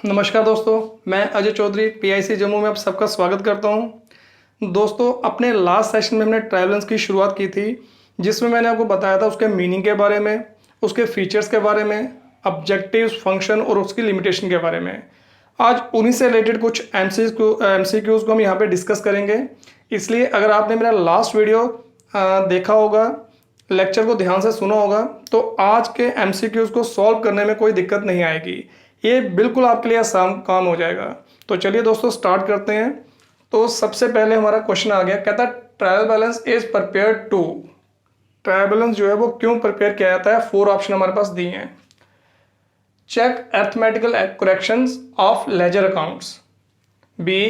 नमस्कार दोस्तों, मैं अजय चौधरी पीआईसी जम्मू में आप सबका स्वागत करता हूं। दोस्तों, अपने लास्ट सेशन में हमने ट्रायल बैलेंस की शुरुआत की थी, जिसमें मैंने आपको बताया था उसके मीनिंग के बारे में, उसके फीचर्स के बारे में, ऑब्जेक्टिव्स, फंक्शन और उसकी लिमिटेशन के बारे में। आज उन्हीं से रिलेटेड कुछ एमसीक्यूज को हम यहाँ पे डिस्कस करेंगे। इसलिए अगर आपने मेरा लास्ट वीडियो देखा होगा, लेक्चर को ध्यान से सुना होगा, तो आज के एमसीक्यूज को सॉल्व करने में कोई दिक्कत नहीं आएगी। ये बिल्कुल आपके लिए आसान काम हो जाएगा। तो चलिए दोस्तों स्टार्ट करते हैं। तो सबसे पहले हमारा क्वेश्चन आ गया, कहता है trial balance is prepare to. Trial balance जो है वो क्यों प्रिपेयर किया जाता है? 4 ऑप्शन हमारे पास दिए हैं। Check arithmetical corrections of ledger accounts, B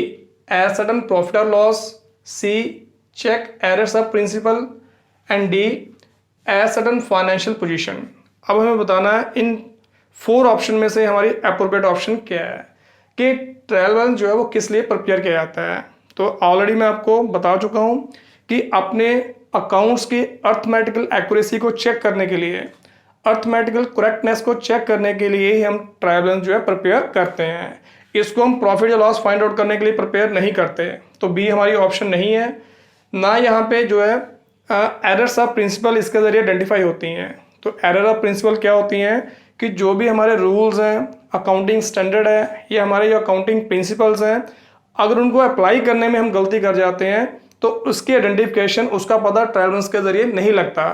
ascertain profit और loss, C check errors of principle and D ascertain financial position. अब हमें बताना है इन 4 ऑप्शन में से हमारी अप्रोप्रिएट ऑप्शन क्या है कि ट्रायल बैलेंस जो है वो किस लिए प्रिपेयर किया जाता है। तो ऑलरेडी मैं आपको बता चुका हूं कि अपने अकाउंट्स की अर्थमेटिकल एक्यूरेसी को चेक करने के लिए, अर्थमेटिकल करेक्टनेस को चेक करने के लिए ही हम ट्रायल बैलेंस जो है प्रिपेयर करते हैं। इसको हम प्रॉफिट या लॉस फाइंड आउट करने के लिए प्रिपेयर नहीं करते। तो बी हमारी ऑप्शन नहीं है। ना यहाँ पे जो है एरर्स ऑफ प्रिंसिपल इसके जरिए आइडेंटिफाई होती हैं। तो एरर ऑफ प्रिंसिपल क्या होती हैं कि जो भी हमारे रूल्स हैं, अकाउंटिंग स्टैंडर्ड है, ये हमारे जो अकाउंटिंग प्रिंसिपल्स हैं, अगर उनको अप्लाई करने में हम गलती कर जाते हैं तो उसकी आइडेंटिफिकेशन, उसका पता ट्रायल बैलेंस के जरिए नहीं लगता।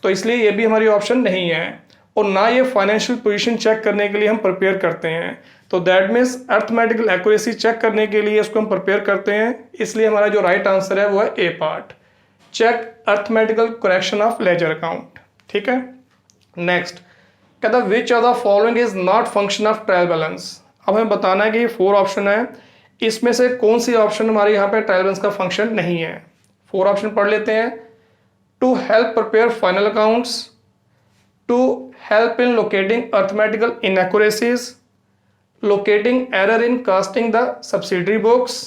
तो इसलिए ये भी हमारी ऑप्शन नहीं है। और ना ये फाइनेंशियल पोजीशन चेक करने के लिए हम प्रिपेयर करते हैं। तो that means arithmetical accuracy check करने के लिए इसको हम प्रिपेयर करते हैं। इसलिए हमारा जो राइट आंसर है वो है A part, check arithmetical correction of ledger account. ठीक है, नेक्स्ट कहता which of the following is not function of trial balance. अब हमें बताना है कि 4 ऑप्शन है, इसमें से कौन सी ऑप्शन हमारे यहाँ पे ट्रायल बैलेंस का फंक्शन नहीं है। 4 ऑप्शन पढ़ लेते हैं। To help prepare final accounts, to help in locating arithmetical inaccuracies, locating error in casting the subsidiary books,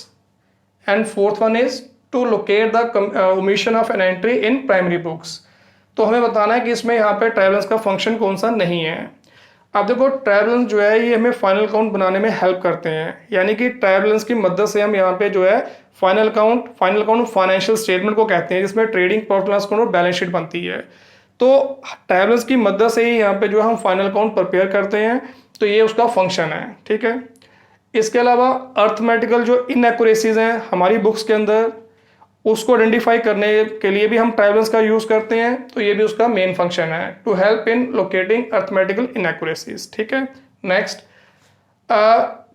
and fourth one is to locate the omission of an entry in primary books. तो हमें बताना है कि इसमें यहाँ पे trial balance का function कौन सा नहीं है। अब देखो, ट्रायल बैलेंस जो है ये हमें फाइनल अकाउंट बनाने में हेल्प करते हैं। यानी कि ट्रायल बैलेंस की मदद से हम यहाँ पे जो है फाइनल अकाउंट फाइनेंशियल स्टेटमेंट को कहते हैं, जिसमें ट्रेडिंग प्रॉफिट लॉस अकाउंट और बैलेंस शीट बनती है। तो ट्रायल बैलेंस की मदद से ही यहाँ पे जो है हम फाइनल अकाउंट प्रिपेयर करते हैं। तो ये उसका फंक्शन है। ठीक है, इसके अलावा अर्थमेटिकल जो इनएक्यूरेसीज हैं हमारी बुक्स के अंदर, उसको आइडेंटिफाई करने के लिए भी हम ट्रायल बैलेंस का यूज करते हैं। तो ये भी उसका मेन फंक्शन है, to help in locating arithmetical inaccuracies. ठीक है, नेक्स्ट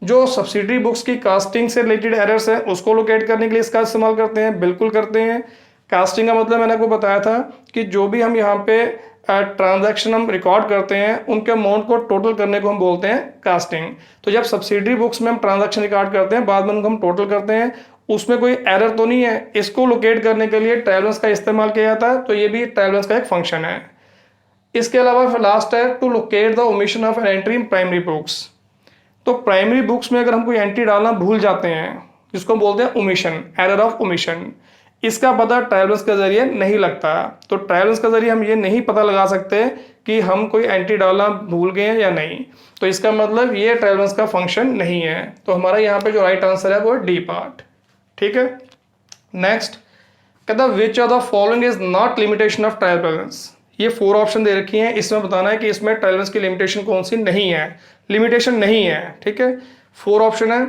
जो सब्सिडरी बुक्स की कास्टिंग से रिलेटेड एरर्स है उसको लोकेट करने के लिए इसका इस्तेमाल करते हैं। बिल्कुल करते हैं। कास्टिंग का मतलब मैंने आपको बताया था कि जो भी हम यहाँ पे ट्रांजैक्शन हम रिकॉर्ड करते हैं उनके अमाउंट को टोटल करने को हम बोलते हैं कास्टिंग। तो जब सब्सिडरी बुक्स में हम ट्रांजैक्शन रिकॉर्ड करते हैं, बाद में उनको हम टोटल करते हैं, उसमें कोई एरर तो नहीं है, इसको लोकेट करने के लिए ट्रायल बैलेंस का इस्तेमाल किया जाता है। तो ये भी ट्रायल बैलेंस का एक फंक्शन है। इसके अलावा लास्ट है to locate the omission of an entry in primary books. तो प्राइमरी बुक्स में अगर हम कोई एंट्री डालना भूल जाते हैं, जिसको बोलते हैं ओमिशन, एरर ऑफ ओमिशन, इसका पता ट्रायल बैलेंस के जरिए नहीं लगता। तो ट्रायल बैलेंस के जरिए हम ये नहीं पता लगा सकते कि हम कोई एंट्री डालना भूल गए हैं या नहीं। तो इसका मतलब ये ट्रायल बैलेंस का फंक्शन नहीं है। तो हमारा यहाँ पे जो राइट आंसर है वो है डी पार्ट। ठीक है, नेक्स्ट कहता which of the following is not limitation of trial balance. ये 4 ऑप्शन दे रखी हैं, इसमें बताना है कि इसमें ट्रायल बैलेंस की लिमिटेशन कौन सी नहीं है, लिमिटेशन नहीं है। ठीक है, 4 ऑप्शन है।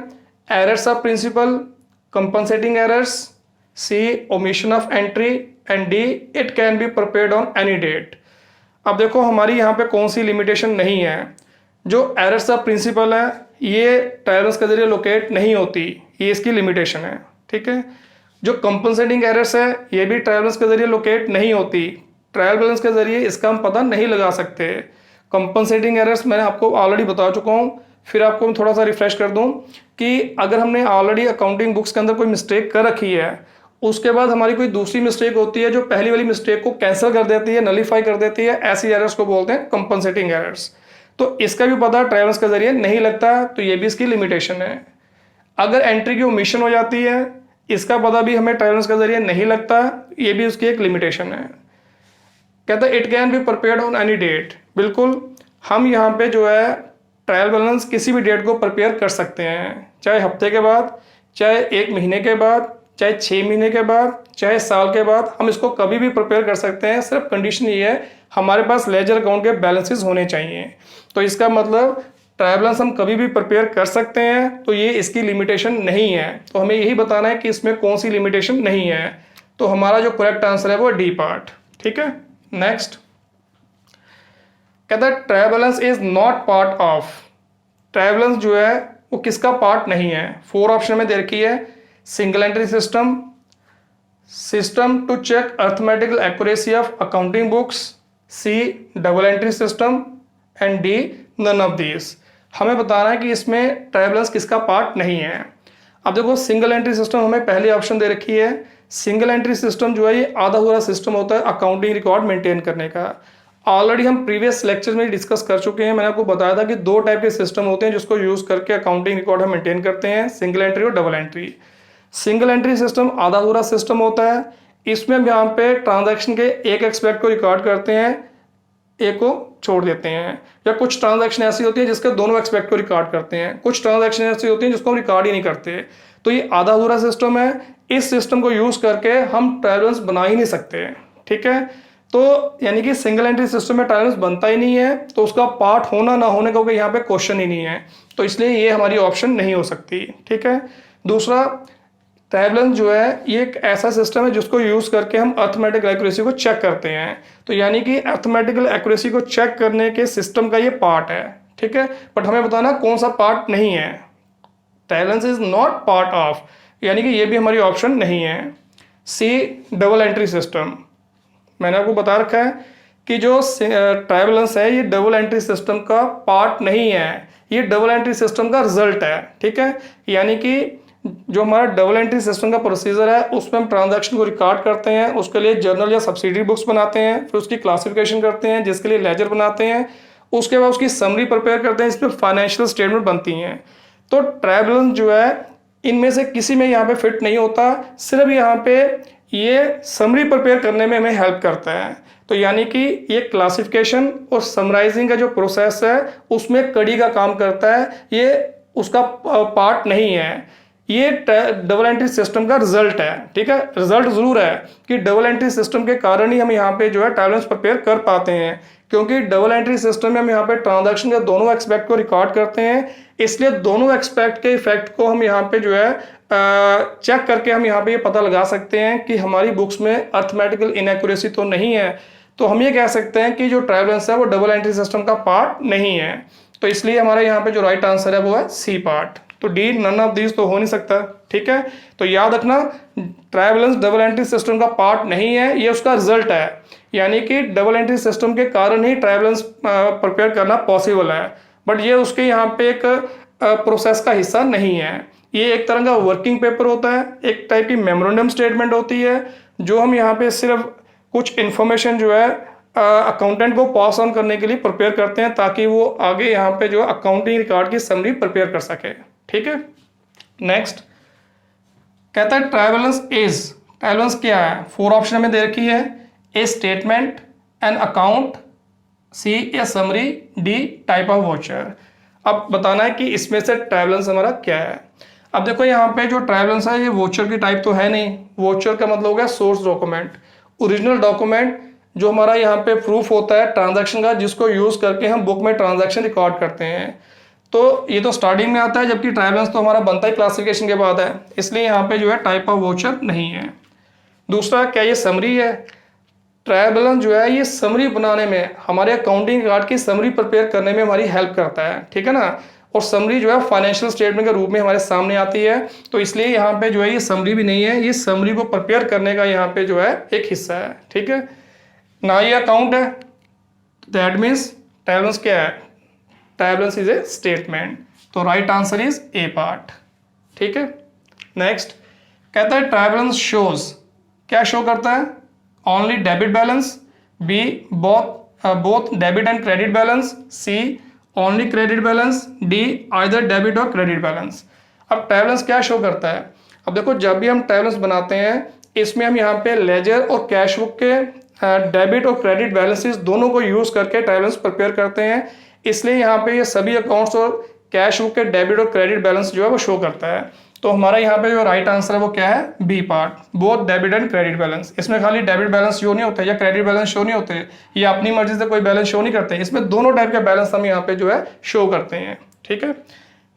Errors of principle, compensating errors, C omission of entry, and D it can be prepared on any date. अब देखो हमारी यहाँ पे कौन सी लिमिटेशन नहीं है। जो एरर्स ऑफ प्रिंसिपल है ये ट्रायल बैलेंस के जरिए लोकेट नहीं होती, ये इसकी लिमिटेशन है। ठीक है, जो कंपनसेटिंग एरर्स है ये भी ट्रायल बैलेंस के जरिए लोकेट नहीं होती, ट्रायल बैलेंस के जरिए इसका हम पता नहीं लगा सकते। कंपनसेटिंग एरर्स मैंने आपको ऑलरेडी बता चुका हूँ, फिर आपको मैं थोड़ा सा रिफ्रेश कर दूं कि अगर हमने ऑलरेडी अकाउंटिंग बुक्स के अंदर कोई मिस्टेक कर रखी है, उसके बाद हमारी कोई दूसरी मिस्टेक होती है जो पहली वाली मिस्टेक को कैंसिल कर देती है, नलीफाई कर देती है, ऐसी एरर्स को बोलते हैं कंपनसेटिंग एरर्स। तो इसका भी पता ट्रायल बैलेंस के जरिए नहीं लगता, तो ये भी इसकी लिमिटेशन है। अगर एंट्री की ओमिशन हो जाती है, इसका पता भी हमें ट्रायल बैलेंस के जरिए नहीं लगता, ये भी उसकी एक लिमिटेशन है। कहता है it can be prepared on any date. बिल्कुल, हम यहाँ पे जो है ट्रायल बैलेंस किसी भी डेट को प्रिपेयर कर सकते हैं, चाहे हफ्ते के बाद, चाहे 1 महीने के बाद, चाहे 6 महीने के बाद, चाहे साल के बाद, हम इसको कभी भी प्रिपेयर कर सकते हैं। सिर्फ कंडीशन ये है हमारे पास लेजर अकाउंट के बैलेंसेस होने चाहिए। तो इसका मतलब ट्रायल बैलेंस हम कभी भी प्रिपेयर कर सकते हैं, तो ये इसकी लिमिटेशन नहीं है। तो हमें यही बताना है कि इसमें कौन सी लिमिटेशन नहीं है। तो हमारा जो करेक्ट आंसर है वो डी पार्ट। ठीक है, नेक्स्ट कहता है trial balance is not part of. Trial balance जो है वो किसका पार्ट नहीं है? 4 ऑप्शन में दे रखी है। Single entry system, system to check arithmetical accuracy of accounting books, C double entry system, and D none of this. हमें बताना है कि इसमें ट्रायल बैलेंस किसका पार्ट नहीं है। अब देखो सिंगल एंट्री सिस्टम हमें पहली ऑप्शन दे रखी है। सिंगल एंट्री सिस्टम जो है ये आधा अधूरा सिस्टम होता है अकाउंटिंग रिकॉर्ड मेंटेन करने का। ऑलरेडी हम प्रीवियस लेक्चर में डिस्कस कर चुके हैं। मैंने आपको बताया था कि 2 टाइप के सिस्टम होते हैं जिसको यूज करके अकाउंटिंग रिकॉर्ड हम मेंटेन करते हैं, सिंगल एंट्री और double entry. Single entry system आधा अधूरा सिस्टम होता है। इसमें हम यहाँ पे ट्रांजैक्शन के एक एक्सपेक्ट को रिकॉर्ड करते हैं, एक को छोड़ देते हैं। या कुछ ट्रांजैक्शन ऐसी होती है जिसके दोनों एक्सपेक्ट को रिकॉर्ड करते हैं, कुछ ट्रांजैक्शन ऐसी होती हैं जिसको हम रिकॉर्ड ही नहीं करते। तो ये आधा अधूरा सिस्टम है। इस सिस्टम को यूज करके हम ट्रायल बैलेंस बना ही नहीं सकते। ठीक है, तो यानी कि सिंगल एंट्री सिस्टम में ट्रायल बैलेंस बनता ही नहीं है, तो उसका पार्ट होना ना होने का यहाँ पे क्वेश्चन ही नहीं है। तो इसलिए ये हमारी ऑप्शन नहीं हो सकती। ठीक है, दूसरा ट्रायल बैलेंस जो है ये एक ऐसा सिस्टम है जिसको यूज करके हम अर्थमेटिकल एक्यूरेसी को चेक करते हैं। तो यानी कि अर्थमेटिकल एक्यूरेसी को चेक करने के सिस्टम का ये पार्ट है। ठीक है, बट हमें बताना कौन सा पार्ट नहीं है। Trial balance is not part of, यानी कि ये भी हमारी ऑप्शन नहीं है। सी डबल एंट्री सिस्टम, मैंने आपको बता रखा है कि जो ट्रायल बैलेंस है ये डबल एंट्री सिस्टम का पार्ट नहीं है, ये डबल एंट्री सिस्टम का रिजल्ट है। ठीक है, यानी कि जो हमारा डबल एंट्री सिस्टम का प्रोसीजर है उसमें हम ट्रांजैक्शन को रिकॉर्ड करते हैं, उसके लिए जर्नल या सब्सिडरी बुक्स बनाते हैं, फिर उसकी क्लासिफिकेशन करते हैं जिसके लिए लेजर बनाते हैं, उसके बाद उसकी समरी प्रिपेयर करते हैं, इसमें फाइनेंशियल स्टेटमेंट बनती हैं। तो ट्रायल बैलेंस जो है इनमें से किसी में यहाँ पे फिट नहीं होता, सिर्फ यहाँ पे ये समरी प्रिपेयर करने में हमें हेल्प करता है। तो यानी कि ये क्लासिफिकेशन और समराइजिंग का जो प्रोसेस है उसमें कड़ी का काम करता है, ये उसका पार्ट नहीं है, ये डबल एंट्री सिस्टम का रिजल्ट है। ठीक है, रिजल्ट जरूर है कि डबल एंट्री सिस्टम के कारण ही हम यहाँ पे जो है ट्रायल बैलेंस प्रिपेयर कर पाते हैं, क्योंकि डबल एंट्री सिस्टम में हम यहाँ पे ट्रांजैक्शन के दोनों एक्सपेक्ट को रिकॉर्ड करते हैं, इसलिए दोनों एक्सपेक्ट के इफेक्ट को हम यहाँ पे जो है चेक करके हम यहाँ पे ये पता लगा सकते हैं कि हमारी बुक्स में अर्थमेटिकल इनएक्यूरेसी तो नहीं है। तो हम ये कह सकते हैं कि जो ट्रायल बैलेंस है वो डबल एंट्री सिस्टम का पार्ट नहीं है। तो इसलिए हमारे यहाँ पे जो राइट आंसर है वो है सी पार्ट। तो डी नन ऑफ दीज तो हो नहीं सकता। ठीक है, तो याद रखना trial balance double entry system का पार्ट नहीं है, ये उसका रिजल्ट है, यानी कि डबल एंट्री सिस्टम के कारण ही ट्रायल बैलेंस प्रिपेयर करना पॉसिबल है, बट ये उसके यहाँ पे एक प्रोसेस का हिस्सा नहीं है। ये एक तरह का वर्किंग पेपर होता है, एक टाइप की मेमोरेंडम स्टेटमेंट होती है, जो हम यहाँ पे सिर्फ कुछ इन्फॉर्मेशन जो है अकाउंटेंट को पास ऑन करने के लिए प्रिपेयर करते हैं, ताकि वो आगे यहाँ पे जो अकाउंटिंग रिकॉर्ड की समरी प्रिपेयर कर सके। ठीक है, नेक्स्ट कहता है trial balance is, trial balance क्या है? 4 ऑप्शन में दे रखी है। A statement, an account, C a summary, D type of voucher. अब बताना है कि इसमें से ट्रायल बैलेंस हमारा क्या है। अब देखो यहाँ पे जो ट्रायल बैलेंस है ये वॉचर की टाइप तो है नहीं। वॉचर का मतलब हो गया सोर्स डॉक्यूमेंट, ओरिजिनल डॉक्यूमेंट जो हमारा यहाँ पे प्रूफ होता है ट्रांजैक्शन का, जिसको यूज करके हम बुक में ट्रांजैक्शन रिकॉर्ड करते हैं। तो ये तो स्टार्टिंग में आता है, जबकि ट्रायल बैलेंस तो हमारा बनता ही क्लासिफिकेशन के बाद है, इसलिए यहाँ पे जो है टाइप ऑफ वॉचर नहीं है। दूसरा, क्या ये समरी है? ट्रायल बैलेंस जो है ये समरी बनाने में, हमारे अकाउंटिंग रिकॉर्ड की समरी प्रिपेयर करने में हमारी हेल्प करता है। ठीक है ना, और समरी जो है फाइनेंशियल स्टेटमेंट के रूप में हमारे सामने आती है, तो इसलिए यहाँ पे जो है ये समरी भी नहीं है, ये समरी को प्रिपेयर करने का यहाँ पे जो है एक हिस्सा है। ठीक है ना, ये अकाउंट है, दैट मीन्स ट्रायल बैलेंस क्या है? Trial balance is a statement, तो right answer is A part. ठीक है, नेक्स्ट कहता है ट्रायल बैलेंस शोज, क्या शो करता है? Only debit balance, B both debit and credit balance, C only credit balance, D either debit और credit balance. अब ट्रायल बैलेंस क्या शो करता है? अब देखो जब भी हम ट्रायल बैलेंस बनाते हैं इसमें हम यहाँ पे लेजर और कैश बुक के डेबिट और क्रेडिट बैलेंसेस दोनों को यूज करके ट्रायल बैलेंस प्रिपेयर करते हैं। इसलिए यहाँ पे ये सभी अकाउंट्स और कैश बुक के डेबिट और क्रेडिट बैलेंस जो है वो शो करता है। तो हमारा यहाँ पे जो राइट आंसर है वो क्या है, B part, both debit and credit balance. इसमें खाली डेबिट बैलेंस शो नहीं होते या क्रेडिट बैलेंस शो नहीं होते या अपनी मर्जी से कोई बैलेंस शो नहीं करते, इसमें दोनों टाइप के बैलेंस हम यहाँ पे जो है शो करते हैं। ठीक है,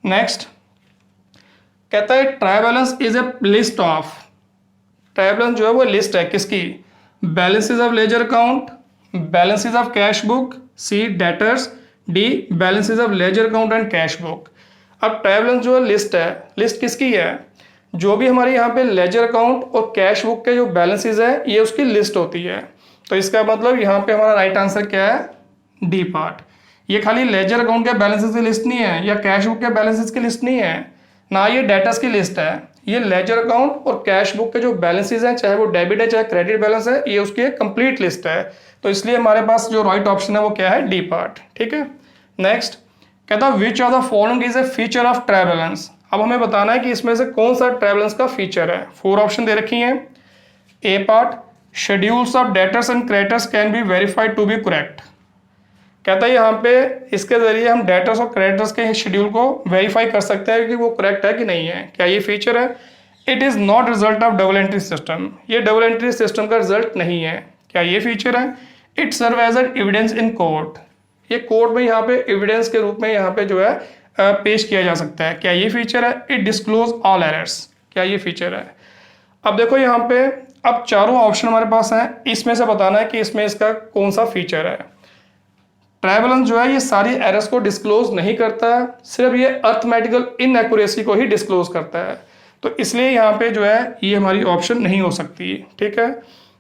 नेक्स्ट कहता है trial balance is a list of, trial balance जो है वो लिस्ट है किसकी, balances of ledger account, balances of cash book, C debtors, D balances of ledger account and cash book. अब ट्रायल बैलेंस जो है लिस्ट है, लिस्ट किसकी है, जो भी हमारे यहाँ पे लेजर अकाउंट और कैश बुक के जो बैलेंसेज है ये उसकी लिस्ट होती है। तो इसका मतलब यहाँ पे हमारा राइट आंसर क्या है, डी पार्ट। ये खाली लेजर अकाउंट के बैलेंसेज की लिस्ट नहीं है या कैश बुक के बैलेंसेज की लिस्ट नहीं है, ना ये डेटर्स की लिस्ट है। ये लेजर अकाउंट और कैश बुक के जो बैलेंसेज हैं, चाहे वो डेबिट है चाहे क्रेडिट बैलेंस है, ये उसकी एक कंप्लीट लिस्ट है। तो इसलिए हमारे पास जो राइट ऑप्शन है वो क्या है, डी पार्ट। ठीक है, नेक्स्ट कहता है which of the following is a feature of trial balance. अब हमें बताना है कि इसमें से कौन सा ट्रायल बैलेंस का फीचर है। 4 ऑप्शन दे रखी हैं। A part, schedules of debtors and creditors can be verified to be correct. कहता है यहाँ पे इसके जरिए हम डेटर्स और क्रेडिटर्स के शेड्यूल को वेरीफाई कर सकते हैं कि वो करेक्ट है कि नहीं है। क्या ये फीचर है। It is not result of double entry system, ये डबल एंट्री सिस्टम का रिजल्ट नहीं है। क्या ये फीचर है। It serve as an evidence in court, ये कोर्ट में यहाँ पे एविडेंस के रूप में यहाँ पे जो है पेश किया जा सकता है। क्या ये फीचर है। इट डिस्क्लोज ऑल एरर्स, क्या ये फीचर है। अब देखो यहाँ पे अब चारों ऑप्शन हमारे पास हैं, इसमें से बताना है कि इसमें इसका कौन सा फीचर है। ट्रायल बैलेंस जो है ये सारी एरर्स को डिस्क्लोज नहीं करता, सिर्फ ये अर्थमेटिकल इनएक्यूरेसी को ही डिस्क्लोज करता है। तो इसलिए यहाँ पे जो है ये हमारी ऑप्शन नहीं हो सकती। ठीक है,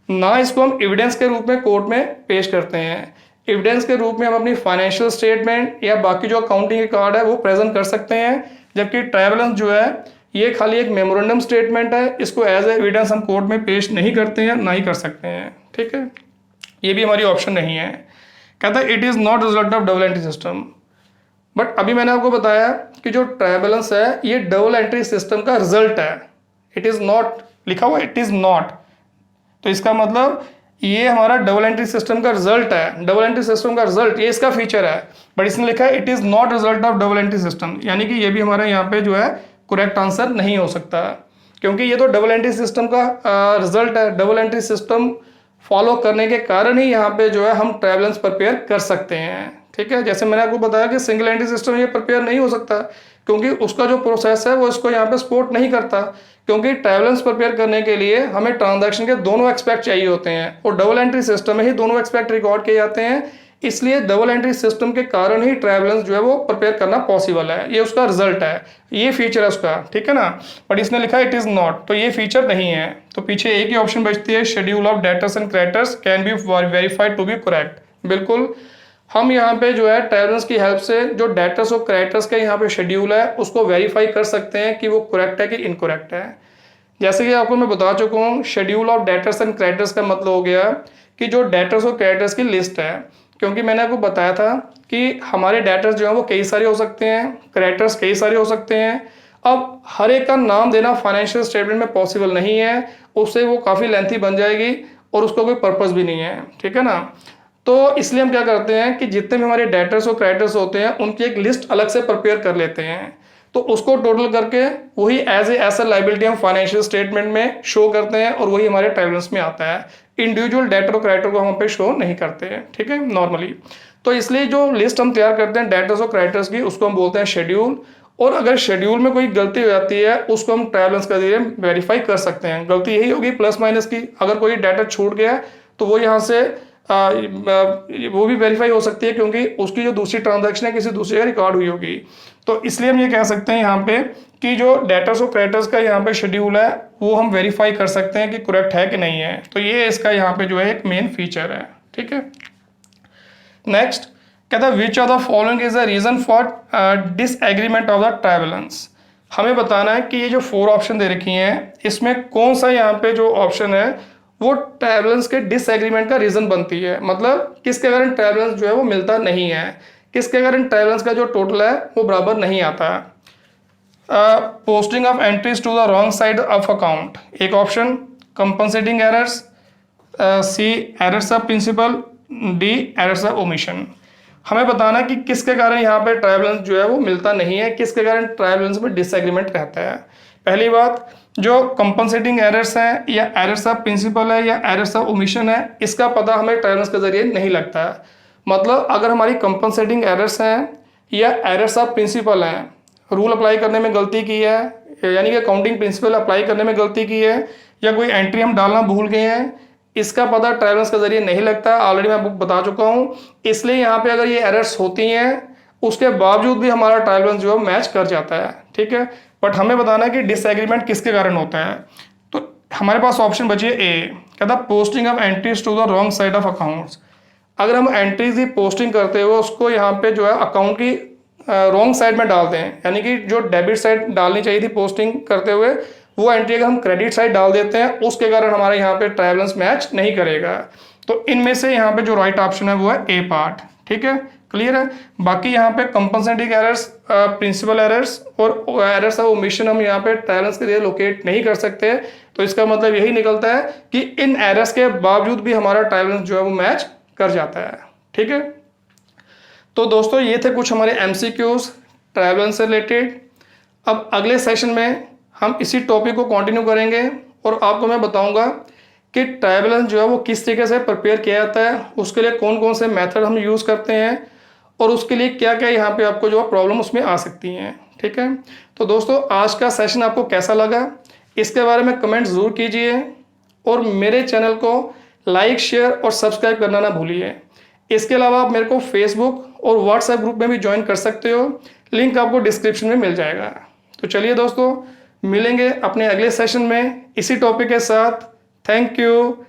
ना इसको हम एविडेंस के रूप में कोर्ट में पेश करते हैं। एविडेंस के रूप में हम अपनी फाइनेंशियल स्टेटमेंट या बाकी जो अकाउंटिंग रिकॉर्ड है वो प्रेजेंट कर सकते हैं, जबकि ट्रायल बैलेंस जो है ये खाली एक मेमोरेंडम स्टेटमेंट है, इसको एज एविडेंस हम कोर्ट में पेश नहीं करते हैं, ना ही कर सकते हैं। ठीक है, ये भी हमारी ऑप्शन नहीं है। कहता है it is not result of double entry system, but अभी मैंने आपको बताया कि जो ट्रायल बैलेंस है ये डबल एंट्री सिस्टम का रिजल्ट है। इट इज़ नॉट लिखा हुआ, इट इज़ नॉट, तो इसका मतलब ये हमारा डबल एंट्री सिस्टम का रिजल्ट है। डबल एंट्री सिस्टम का रिजल्ट ये इसका फीचर है, बट इसने लिखा है it is not result of double entry system, यानी कि ये भी हमारे यहाँ पे जो है करेक्ट आंसर नहीं हो सकता, क्योंकि ये तो डबल एंट्री सिस्टम का रिजल्ट है। डबल एंट्री सिस्टम फॉलो करने के कारण ही यहाँ पे जो है हम ट्रायल बैलेंस प्रिपेयर कर सकते हैं। ठीक है, जैसे मैंने आपको बताया कि सिंगल एंट्री सिस्टम ये प्रिपेयर नहीं हो सकता, क्योंकि उसका जो प्रोसेस है वो इसको यहाँ पे सपोर्ट नहीं करता, क्योंकि ट्रायल बैलेंस प्रिपेयर करने के लिए हमें ट्रांजैक्शन के दोनों एक्सपेक्ट चाहिए होते हैं, और डबल एंट्री सिस्टम में ही दोनों एक्सपेक्ट रिकॉर्ड किए जाते हैं। इसलिए डबल एंट्री सिस्टम के कारण ही ट्रायल बैलेंस जो है वो प्रिपेयर करना पॉसिबल है, ये उसका रिजल्ट है, ये फीचर है उसका। ठीक है ना, बट इसने लिखा इट इज़ नॉट, तो ये फीचर नहीं है। तो पीछे एक ही ऑप्शन बचती है, schedule of debtors and creditors can be verified to be correct. बिल्कुल, हम यहाँ पे जो है ट्रायल बैलेंस की हेल्प से जो डेटर्स और क्रेडिटर्स का यहाँ पे शेड्यूल है उसको वेरीफाई कर सकते हैं कि वो करेक्ट है कि इनकरेक्ट है। जैसे कि आपको मैं बता चुका हूँ, schedule of debtors and creditors का मतलब हो गया कि जो डेटर्स और क्रेडिटर्स की लिस्ट है, क्योंकि मैंने आपको बताया था कि हमारे डेटर्स जो हैं वो कई सारे हो सकते हैं, क्रेडिटर्स कई सारे हो सकते हैं। अब हर एक का नाम देना फाइनेंशियल स्टेटमेंट में पॉसिबल नहीं है, उससे वो काफ़ी लेंथी बन जाएगी और उसका कोई पर्पस भी नहीं है। ठीक है ना, तो इसलिए हम क्या करते हैं कि जितने भी हमारे डेटर्स और क्रेडिटर्स होते हैं उनकी एक लिस्ट अलग से प्रिपेयर कर लेते हैं, तो उसको टोटल करके वही एज ए एसेट लायबिलिटी हम फाइनेंशियल स्टेटमेंट में शो करते हैं और वही हमारे ट्रायल बैलेंस में आता है। इंडिविजुअल डेटर और क्रेडिटर को हम पे शो नहीं करते हैं। ठीक है, नॉर्मली। तो इसलिए जो लिस्ट हम तैयार करते हैं डेटर्स और क्रेडिटर्स की उसको हम बोलते हैं शेड्यूल, और अगर शेड्यूल में कोई गलती हो जाती है उसको हम ट्रायल बैलेंस के जरिए वेरीफाई कर सकते हैं। गलती यही होगी प्लस माइनस की, अगर कोई डेटा छूट गया तो वो यहाँ से वो भी वेरीफाई हो सकती है, क्योंकि उसकी जो दूसरी ट्रांजैक्शन है किसी दूसरे का रिकॉर्ड हुई होगी। तो इसलिए हम ये कह सकते हैं यहाँ पे कि जो डेटर्स और क्रेडिटर्स का यहाँ पे शेड्यूल है वो हम वेरीफाई कर सकते हैं कि करेक्ट है कि नहीं है। तो ये इसका यहाँ पे जो है एक मेन फीचर है। ठीक है, नेक्स्ट कहता है which of the following is the reason for disagreement of the trial balance. हमें बताना है कि ये जो 4 ऑप्शन दे रखी हैं इसमें कौन सा यहाँ पे जो ऑप्शन है वो ट्रायल बैलेंस के डिसएग्रीमेंट का रीजन बनती है, मतलब किसके कारण ट्रायल बैलेंस जो है वो मिलता नहीं है, किसके कारण ट्रायल बैलेंस का जो टोटल है वो बराबर नहीं आता। Posting of entries to the wrong side of account एक option, compensating errors, C errors of principle, D errors of omission. हमें बताना कि किसके कारण यहाँ पे ट्रायल बैलेंस जो है वो मिलता नहीं है, किसके कारण ट्रायल बैलेंस में डिसएग्रीमेंट रहता है। पहली बात, जो कंपनसेटिंग एरर्स हैं या एरर्स ऑफ प्रिंसिपल है या एरर्स ऑफ ओमिशन है, इसका पता हमें ट्रायल बैलेंस के जरिए नहीं लगता है। मतलब अगर हमारी कंपनसेटिंग एरर्स हैं या एरर्स ऑफ प्रिंसिपल हैं, रूल अप्लाई करने में गलती की है, यानी कि अकाउंटिंग प्रिंसिपल अप्लाई करने में गलती की है, या कोई एंट्री हम डालना भूल गए हैं, इसका पता ट्रायल बैलेंस के जरिए नहीं लगता। ऑलरेडी मैं आपको बता चुका हूँ। इसलिए यहाँ पे अगर ये एरर्स होती हैं उसके बावजूद भी हमारा ट्रायल बैलेंस जो है मैच कर जाता है, ठीक है। बट हमें बताना है कि डिसएग्रीमेंट किसके कारण होता है। तो हमारे पास ऑप्शन बची है ए, कहता posting of entries to the wrong side of accounts. अगर हम एंट्रीज की पोस्टिंग करते हुए उसको यहाँ पे जो है अकाउंट की रॉन्ग साइड में डालते हैं, यानी कि जो डेबिट साइड डालनी चाहिए थी पोस्टिंग करते हुए वो एंट्री अगर हम क्रेडिट साइड डाल देते हैं, उसके कारण हमारे यहाँ पे ट्रायल बैलेंस मैच नहीं करेगा। तो इनमें से यहाँ पे जो राइट ऑप्शन है वो है ए पार्ट, ठीक है, क्लियर है। बाकी यहाँ पे कंपनसेटिंग एरर्स, प्रिंसिपल एरर्स और एरर्स ऑफ ओमिशन हम यहाँ पे ट्रायल बैलेंस के लिए लोकेट नहीं कर सकते। तो इसका मतलब यही निकलता है कि इन एरर्स के बावजूद भी हमारा ट्रायल बैलेंस जो है वो मैच कर जाता है, ठीक है। तो दोस्तों ये थे कुछ हमारे MCQs ट्रायल बैलेंस से रिलेटेड। अब अगले सेशन में हम इसी टॉपिक को कंटिन्यू करेंगे और आपको मैं बताऊंगा कि ट्रायल बैलेंस जो है वो किस तरीके से प्रिपेयर किया जाता है, उसके लिए कौन कौन से मेथड हम यूज़ करते हैं और उसके लिए क्या क्या यहाँ पे आपको जो प्रॉब्लम उसमें आ सकती हैं, ठीक है। तो दोस्तों आज का सेशन आपको कैसा लगा इसके बारे में कमेंट ज़रूर कीजिए और मेरे चैनल को लाइक, शेयर और सब्सक्राइब करना ना भूलिए। इसके अलावा आप मेरे को फेसबुक और व्हाट्सएप ग्रुप में भी ज्वाइन कर सकते हो, लिंक आपको डिस्क्रिप्शन में मिल जाएगा। तो चलिए दोस्तों, मिलेंगे अपने अगले सेशन में इसी टॉपिक के साथ। Thank you.